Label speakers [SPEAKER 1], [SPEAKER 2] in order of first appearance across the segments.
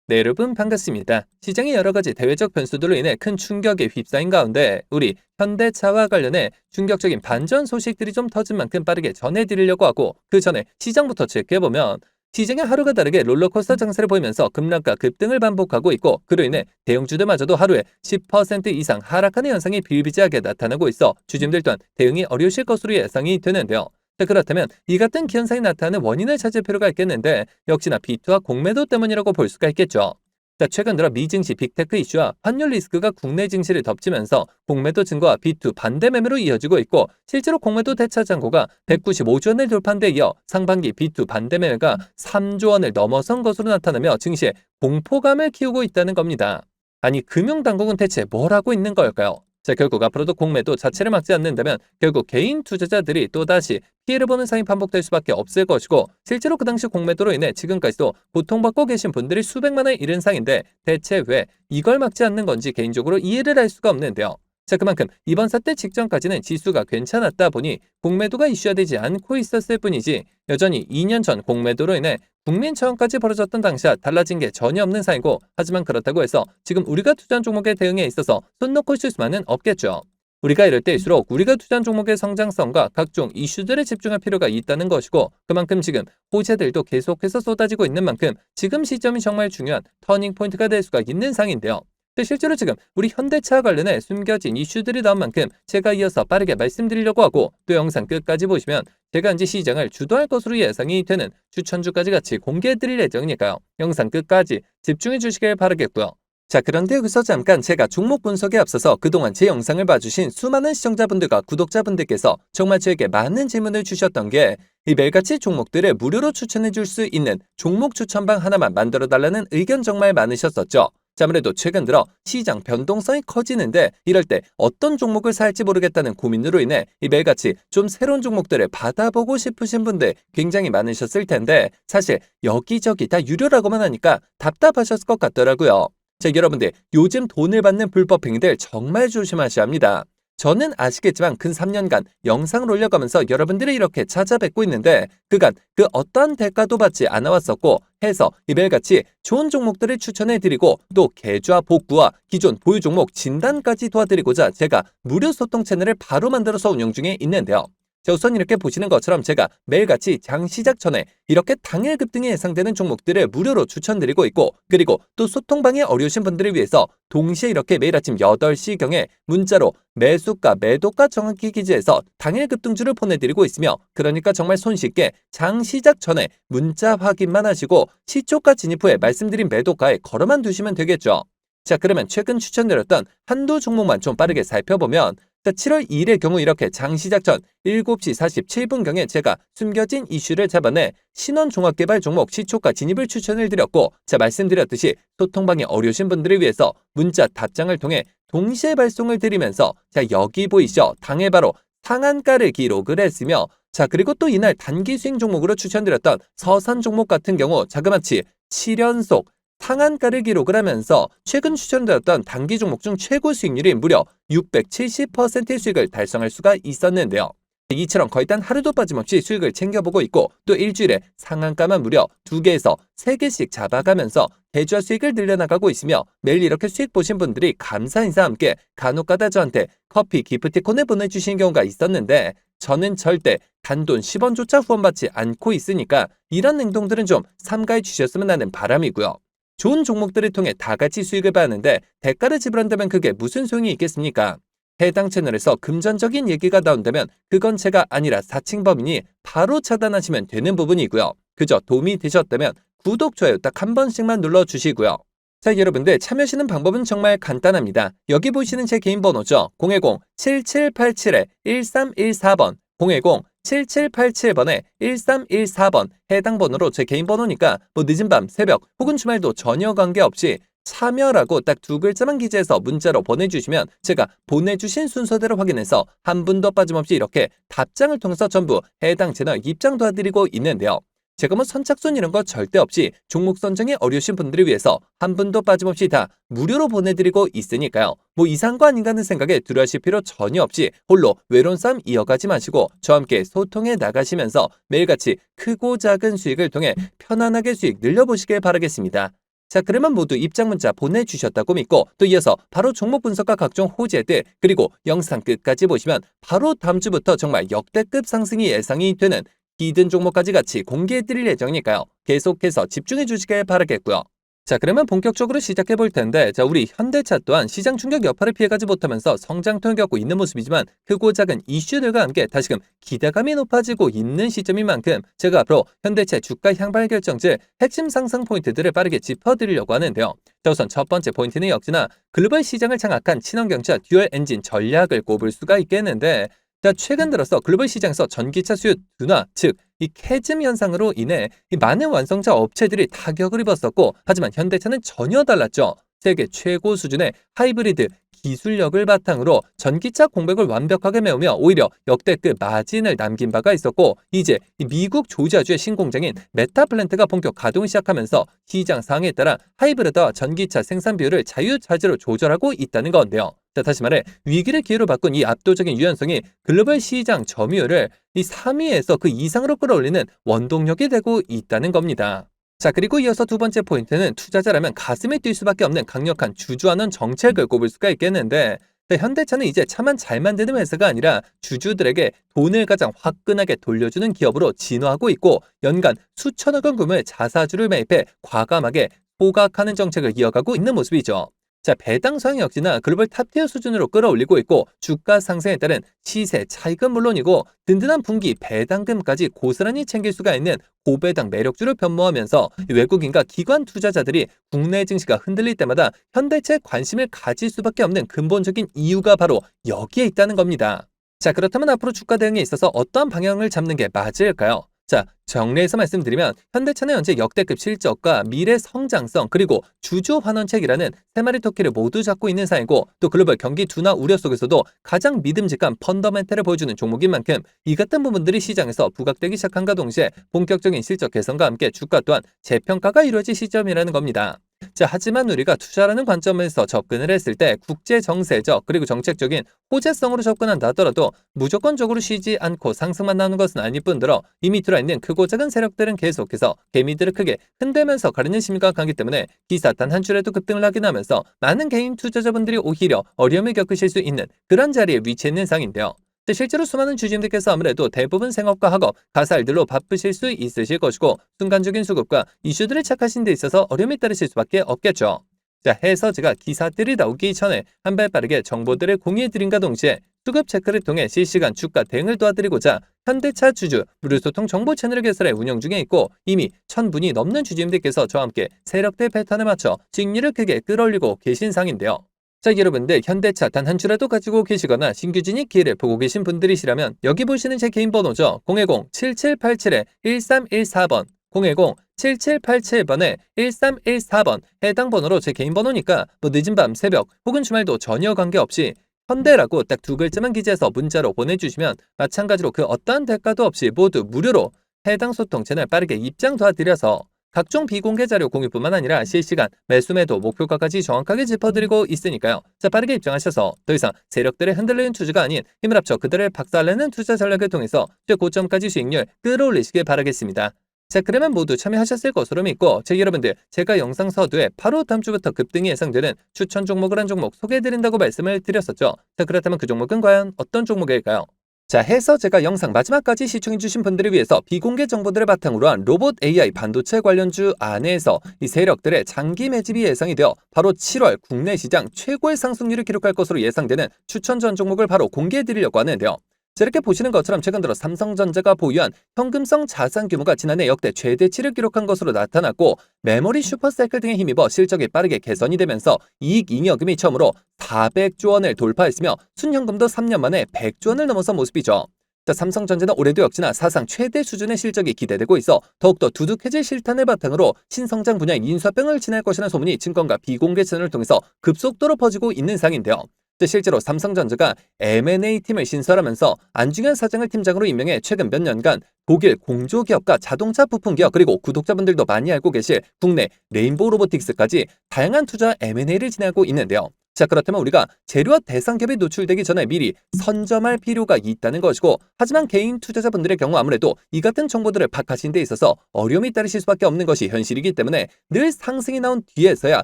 [SPEAKER 1] 네, 여러분 반갑습니다. 시장의 여러 가지 대외적 변수들로 인해 큰 충격에 휩싸인 가운데 우리 현대차와 관련해 충격적인 반전 소식들이 좀 터진 만큼 빠르게 전해드리려고 하고 그 전에 시장부터 체크해보면 시장의 하루가 다르게 롤러코스터 장세를 보이면서 급락과 급등을 반복하고 있고 그로 인해 대형주들마저도 하루에 10% 이상 하락하는 현상이 비일비재하게 나타나고 있어 주주들 또한 대응이 어려우실 것으로 예상이 되는데요. 자, 그렇다면 이 같은 기현상이 나타나는 원인을 찾을 필요가 있겠는데 역시나 비투와 공매도 때문이라고 볼 수가 있겠죠. 자, 최근 들어 미증시 빅테크 이슈와 환율 리스크가 국내 증시를 덮치면서 공매도 증가와 비투 반대 매매로 이어지고 있고 실제로 공매도 대차 잔고가 195조 원을 돌파한 데 이어 상반기 비투 반대 매매가 3조 원을 넘어선 것으로 나타나며 증시에 공포감을 키우고 있다는 겁니다. 아니, 금융당국은 대체 뭘 하고 있는 걸까요? 자, 결국 앞으로도 공매도 자체를 막지 않는다면 결국 개인 투자자들이 또다시 피해를 보는 상황이 반복될 수밖에 없을 것이고 실제로 그 당시 공매도로 인해 지금까지도 고통받고 계신 분들이 수백만에 이른 상인데 대체 왜 이걸 막지 않는 건지 개인적으로 이해를 할 수가 없는데요. 자, 그만큼 이번 사태 직전까지는 지수가 괜찮았다 보니 공매도가 이슈화되지 않고 있었을 뿐이지 여전히 2년 전 공매도로 인해 국민 처형까지 벌어졌던 당시와 달라진 게 전혀 없는 사이고 하지만 그렇다고 해서 지금 우리가 투자한 종목의 대응에 있어서 손 놓고 쉴 수만은 없겠죠. 우리가 이럴 때일수록 우리가 투자한 종목의 성장성과 각종 이슈들에 집중할 필요가 있다는 것이고 그만큼 지금 호재들도 계속해서 쏟아지고 있는 만큼 지금 시점이 정말 중요한 터닝 포인트가 될 수가 있는 상인데요. 실제로 지금 우리 현대차 관련해 숨겨진 이슈들이 나온 만큼 제가 이어서 빠르게 말씀드리려고 하고 또 영상 끝까지 보시면 제가 이제 시장을 주도할 것으로 예상이 되는 추천주까지 같이 공개해드릴 예정이니까요. 영상 끝까지 집중해 주시길 바라겠고요. 자, 그런데 여기서 잠깐 제가 종목 분석에 앞서서 그동안 제 영상을 봐주신 수많은 시청자분들과 구독자분들께서 정말 저에게 많은 질문을 주셨던 게 이 매일같이 종목들을 무료로 추천해 줄 수 있는 종목 추천방 하나만 만들어 달라는 의견 정말 많으셨었죠. 자, 아무래도 최근 들어 시장 변동성이 커지는데 이럴 때 어떤 종목을 살지 모르겠다는 고민으로 인해 이 매일같이 좀 새로운 종목들을 받아보고 싶으신 분들 굉장히 많으셨을 텐데 사실 여기저기 다 유료라고만 하니까 답답하셨을 것 같더라고요. 자, 여러분들 요즘 돈을 받는 불법 행위들 정말 조심하셔야 합니다. 저는 아시겠지만 근 3년간 영상을 올려가면서 여러분들을 이렇게 찾아뵙고 있는데 그간 그 어떠한 대가도 받지 않아왔었고 해서 이별같이 좋은 종목들을 추천해드리고 또 계좌 복구와 기존 보유 종목 진단까지 도와드리고자 제가 무료 소통 채널을 바로 만들어서 운영 중에 있는데요. 자, 우선 이렇게 보시는 것처럼 제가 매일같이 장 시작 전에 이렇게 당일 급등이 예상되는 종목들을 무료로 추천드리고 있고 그리고 또 소통방에 어려우신 분들을 위해서 동시에 이렇게 매일 아침 8시경에 문자로 매수가 매도가 정확히 기재해서 당일 급등주를 보내드리고 있으며 그러니까 정말 손쉽게 장 시작 전에 문자 확인만 하시고 시초가 진입 후에 말씀드린 매도가에 걸어만 두시면 되겠죠. 자, 그러면 최근 추천드렸던 한두 종목만 좀 빠르게 살펴보면 자, 7월 2일의 경우 이렇게 장 시작 전 7시 47분경에 제가 숨겨진 이슈를 잡아내 신원종합개발 종목 시초가 진입을 추천을 드렸고 자, 말씀드렸듯이 소통방에 어려우신 분들을 위해서 문자 답장을 통해 동시에 발송을 드리면서 자, 여기 보이시죠? 당일 바로 상한가를 기록을 했으며 자, 그리고 또 이날 단기 수익 종목으로 추천드렸던 서산 종목 같은 경우 자그마치 7연속 상한가를 기록을 하면서 최근 추천드렸던 단기 종목 중 최고 수익률이 무려 670%의 수익을 달성할 수가 있었는데요. 이처럼 거의 단 하루도 빠짐없이 수익을 챙겨보고 있고 또 일주일에 상한가만 무려 2개에서 3개씩 잡아가면서 계좌 수익을 늘려나가고 있으며 매일 이렇게 수익 보신 분들이 감사 인사와 함께 간혹가다 저한테 커피 기프티콘을 보내주시는 경우가 있었는데 저는 절대 단돈 10원조차 후원받지 않고 있으니까 이런 행동들은 좀 삼가해 주셨으면 하는 바람이고요. 좋은 종목들을 통해 다 같이 수익을 받는데 대가를 지불한다면 그게 무슨 소용이 있겠습니까? 해당 채널에서 금전적인 얘기가 나온다면 그건 제가 아니라 사칭범이니 바로 차단하시면 되는 부분이고요. 그저 도움이 되셨다면 구독, 좋아요 딱 한 번씩만 눌러주시고요. 자, 여러분들 참여하시는 방법은 정말 간단합니다. 여기 보시는 제 개인 번호죠. 010-7787-1314번 010-7787번에 1314번 해당 번호로 제 개인 번호니까 뭐 늦은 밤, 새벽 혹은 주말도 전혀 관계없이 참여라고 딱 두 글자만 기재해서 문자로 보내주시면 제가 보내주신 순서대로 확인해서 한 분도 빠짐없이 이렇게 답장을 통해서 전부 해당 채널 입장 도와드리고 있는데요. 제가 뭐 선착순 이런 거 절대 없이 종목 선정에 어려우신 분들을 위해서 한 분도 빠짐없이 다 무료로 보내드리고 있으니까요. 뭐 이상한 거 아닌가 하는 생각에 두려워하실 필요 전혀 없이 홀로 외로운 싸움 이어가지 마시고 저와 함께 소통해 나가시면서 매일같이 크고 작은 수익을 통해 편안하게 수익 늘려보시길 바라겠습니다. 자, 그러면 모두 입장 문자 보내주셨다고 믿고 또 이어서 바로 종목 분석과 각종 호재들 그리고 영상 끝까지 보시면 바로 다음 주부터 정말 역대급 상승이 예상이 되는 히든 종목까지 같이 공개해드릴 예정이니까요. 계속해서 집중해 주시길 바라겠고요. 자, 그러면 본격적으로 시작해 볼 텐데, 자, 우리 현대차 또한 시장 충격 여파를 피해가지 못하면서 성장통을 겪고 있는 모습이지만 크고 작은 이슈들과 함께 다시금 기대감이 높아지고 있는 시점인 만큼 제가 앞으로 현대차 주가 향발 결정지 핵심 상승 포인트들을 빠르게 짚어드리려고 하는데요. 자, 우선 첫 번째 포인트는 역시나 글로벌 시장을 장악한 친환경차 듀얼 엔진 전략을 꼽을 수가 있겠는데, 자, 최근 들어서 글로벌 시장에서 전기차 수요 둔화, 즉 이 캐즘 현상으로 인해 이 많은 완성차 업체들이 타격을 입었었고, 하지만 현대차는 전혀 달랐죠. 세계 최고 수준의 하이브리드 기술력을 바탕으로 전기차 공백을 완벽하게 메우며 오히려 역대급 마진을 남긴 바가 있었고, 이제 이 미국 조지아주의 신공장인 메타 플랜트가 본격 가동을 시작하면서 시장 상황에 따라 하이브리드와 전기차 생산 비율을 자유자재로 조절하고 있다는 건데요. 자, 다시 말해 위기를 기회로 바꾼 이 압도적인 유연성이 글로벌 시장 점유율을 이 3위에서 그 이상으로 끌어올리는 원동력이 되고 있다는 겁니다. 자, 그리고 이어서 두 번째 포인트는 투자자라면 가슴이 뛸 수밖에 없는 강력한 주주환원 정책을 꼽을 수가 있겠는데, 현대차는 이제 차만 잘 만드는 회사가 아니라 주주들에게 돈을 가장 화끈하게 돌려주는 기업으로 진화하고 있고, 연간 수천억 원 규모의 자사주를 매입해 과감하게 포각하는 정책을 이어가고 있는 모습이죠. 자, 배당 수익 역시나 글로벌 탑티어 수준으로 끌어올리고 있고, 주가 상승에 따른 시세 차익은 물론이고 든든한 분기 배당금까지 고스란히 챙길 수가 있는 고배당 매력주를 변모하면서 외국인과 기관 투자자들이 국내 증시가 흔들릴 때마다 현대차에 관심을 가질 수밖에 없는 근본적인 이유가 바로 여기에 있다는 겁니다. 자, 그렇다면 앞으로 주가 대응에 있어서 어떠한 방향을 잡는 게 맞을까요? 자, 정리해서 말씀드리면 현대차는 현재 역대급 실적과 미래 성장성 그리고 주주 환원책이라는 세 마리 토끼를 모두 잡고 있는 상이고, 또 글로벌 경기 둔화 우려 속에서도 가장 믿음직한 펀더멘탈을 보여주는 종목인 만큼 이 같은 부분들이 시장에서 부각되기 시작한과 동시에 본격적인 실적 개선과 함께 주가 또한 재평가가 이루어질 시점이라는 겁니다. 자, 하지만 우리가 투자라는 관점에서 접근을 했을 때 국제 정세적 그리고 정책적인 호재성으로 접근한다 하더라도 무조건적으로 쉬지 않고 상승만 나오는 것은 아닐 뿐더러 이미 들어있는 크고 작은 세력들은 계속해서 개미들을 크게 흔들면서 가리는 심리가 강하기 때문에 기사 단 한 줄에도 급등을 하긴 하면서 많은 개인 투자자분들이 오히려 어려움을 겪으실 수 있는 그런 자리에 위치해 있는 상인데요. 실제로 수많은 주주님들께서 아무래도 대부분 생업과 학업, 가사일들로 바쁘실 수 있으실 것이고 순간적인 수급과 이슈들을 착하신 데 있어서 어려움이 따르실 수밖에 없겠죠. 자, 해서 제가 기사들이 나오기 전에 한 발 빠르게 정보들을 공유해드린과 동시에 수급 체크를 통해 실시간 주가 대응을 도와드리고자 현대차 주주 무료 소통 정보 채널을 개설해 운영 중에 있고, 이미 1000분이 넘는 주주님들께서 저와 함께 세력대 패턴에 맞춰 수익률을 크게 끌어올리고 계신 상인데요. 자, 여러분들 현대차 단 한 주라도 가지고 계시거나 신규 진입 기회를 보고 계신 분들이시라면 여기 보시는 제 개인 번호죠. 010-7787-1314번 010-7787번에 1314번 해당 번호로 제 개인 번호니까 뭐 늦은 밤 새벽 혹은 주말도 전혀 관계없이 현대라고 딱 두 글자만 기재해서 문자로 보내주시면 마찬가지로 그 어떠한 대가도 없이 모두 무료로 해당 소통 채널 빠르게 입장 도와드려서 각종 비공개 자료 공유뿐만 아니라 실시간 매수 매도 목표가까지 정확하게 짚어드리고 있으니까요. 자, 빠르게 입장하셔서 더 이상 세력들의 흔들리는 투자가 아닌 힘을 합쳐 그들을 박살내는 투자 전략을 통해서 최고점까지 수익률 끌어올리시길 바라겠습니다. 자, 그러면 모두 참여하셨을 것으로 믿고 여러분들 제가 영상 서두에 바로 다음 주부터 급등이 예상되는 추천 종목을 한 종목 소개해드린다고 말씀을 드렸었죠. 자, 그렇다면 그 종목은 과연 어떤 종목일까요? 자, 해서 제가 영상 마지막까지 시청해주신 분들을 위해서 비공개 정보들을 바탕으로 한 로봇 AI 반도체 관련주 안에서 이 세력들의 장기 매집이 예상이 되어 바로 7월 국내 시장 최고의 상승률을 기록할 것으로 예상되는 추천 전 종목을 바로 공개해드리려고 하는데요. 자, 이렇게 보시는 것처럼 최근 들어 삼성전자가 보유한 현금성 자산 규모가 지난해 역대 최대치를 기록한 것으로 나타났고, 메모리 슈퍼사이클 등에 힘입어 실적이 빠르게 개선이 되면서 이익 잉여금이 처음으로 400조 원을 돌파했으며 순현금도 3년 만에 100조 원을 넘어선 모습이죠. 자, 삼성전자는 올해도 역시나 사상 최대 수준의 실적이 기대되고 있어 더욱더 두둑해질 실탄을 바탕으로 신성장 분야의 인수합병을 진행할 것이라는 소문이 증권가 비공개 채널을 통해서 급속도로 퍼지고 있는 상인데요. 실제로 삼성전자가 M&A 팀을 신설하면서 안중현 사장을 팀장으로 임명해 최근 몇 년간 독일 공조기업과 자동차 부품기업 그리고 구독자분들도 많이 알고 계실 국내 레인보우 로보틱스까지 다양한 투자 M&A를 진행하고 있는데요. 자, 그렇다면 우리가 재료와 대상 갭이 노출되기 전에 미리 선점할 필요가 있다는 것이고, 하지만 개인 투자자분들의 경우 아무래도 이 같은 정보들을 파악하시는 데 있어서 어려움이 따르실 수밖에 없는 것이 현실이기 때문에 늘 상승이 나온 뒤에서야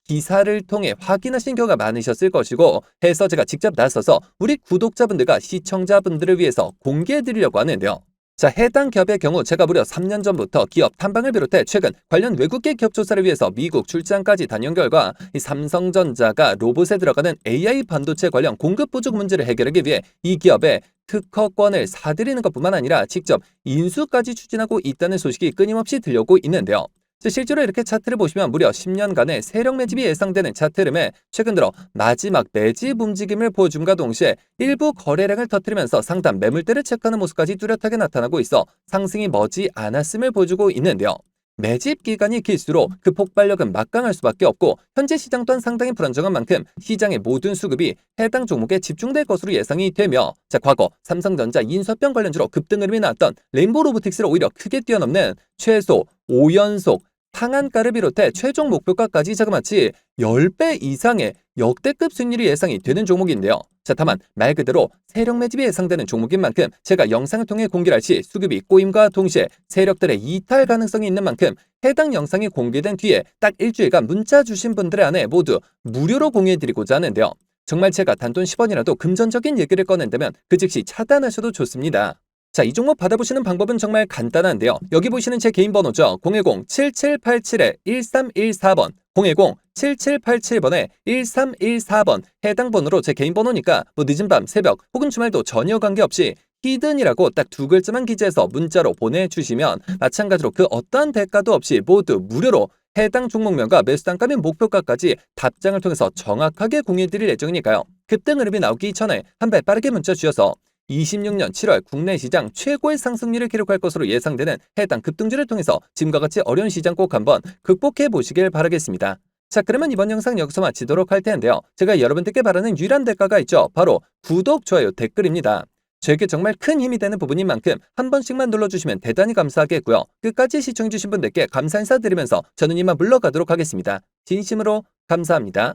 [SPEAKER 1] 기사를 통해 확인하신 경우가 많으셨을 것이고, 해서 제가 직접 나서서 우리 구독자분들과 시청자분들을 위해서 공개해 드리려고 하는데요. 자, 해당 기업의 경우 제가 무려 3년 전부터 기업 탐방을 비롯해 최근 관련 외국계 기업 조사를 위해서 미국 출장까지 다녀온 결과 이 삼성전자가 로봇에 들어가는 AI 반도체 관련 공급 부족 문제를 해결하기 위해 이 기업의 특허권을 사들이는 것뿐만 아니라 직접 인수까지 추진하고 있다는 소식이 끊임없이 들려오고 있는데요. 실제로 이렇게 차트를 보시면 무려 10년간의 세력 매집이 예상되는 차트 흐름에 최근 들어 마지막 매집 움직임을 보여줌과 동시에 일부 거래량을 터뜨리면서 상단 매물대를 체크하는 모습까지 뚜렷하게 나타나고 있어 상승이 머지 않았음을 보여주고 있는데요. 매집 기간이 길수록 그 폭발력은 막강할 수밖에 없고, 현재 시장 또한 상당히 불안정한 만큼 시장의 모든 수급이 해당 종목에 집중될 것으로 예상이 되며, 자, 과거 삼성전자 인수합병 관련주로 급등 흐름이 나왔던 레인보우 로보틱스를 오히려 크게 뛰어넘는 최소 5연속 상한가를 비롯해 최종 목표가까지 자그마치 10배 이상의 역대급 수익률이 예상이 되는 종목인데요. 자, 다만 말 그대로 세력 매집이 예상되는 종목인 만큼 제가 영상을 통해 공개를 할 시 수급이 꼬임과 동시에 세력들의 이탈 가능성이 있는 만큼 해당 영상이 공개된 뒤에 딱 일주일간 문자 주신 분들의 안에 모두 무료로 공유해드리고자 하는데요. 정말 제가 단돈 10원이라도 금전적인 얘기를 꺼낸다면 그 즉시 차단하셔도 좋습니다. 자, 이 종목 받아보시는 방법은 정말 간단한데요. 여기 보시는 제 개인 번호죠. 010-7787-1314번, 010-7787번에 1314번 해당 번호로 제 개인 번호니까 뭐 늦은 밤, 새벽 혹은 주말도 전혀 관계없이 히든이라고 딱 두 글자만 기재해서 문자로 보내주시면 마찬가지로 그 어떠한 대가도 없이 모두 무료로 해당 종목명과 매수 단가 및 목표가까지 답장을 통해서 정확하게 공유해드릴 예정이니까요. 급등 흐름이 나오기 전에 한 발 빠르게 문자 주셔서 26년 7월 국내 시장 최고의 상승률을 기록할 것으로 예상되는 해당 급등주를 통해서 지금과 같이 어려운 시장 꼭 한번 극복해 보시길 바라겠습니다. 자, 그러면 이번 영상 여기서 마치도록 할 텐데요. 제가 여러분들께 바라는 유일한 대가가 있죠. 바로 구독, 좋아요, 댓글입니다. 저에게 정말 큰 힘이 되는 부분인 만큼 한 번씩만 눌러주시면 대단히 감사하겠고요. 끝까지 시청해주신 분들께 감사 인사드리면서 저는 이만 물러가도록 하겠습니다. 진심으로 감사합니다.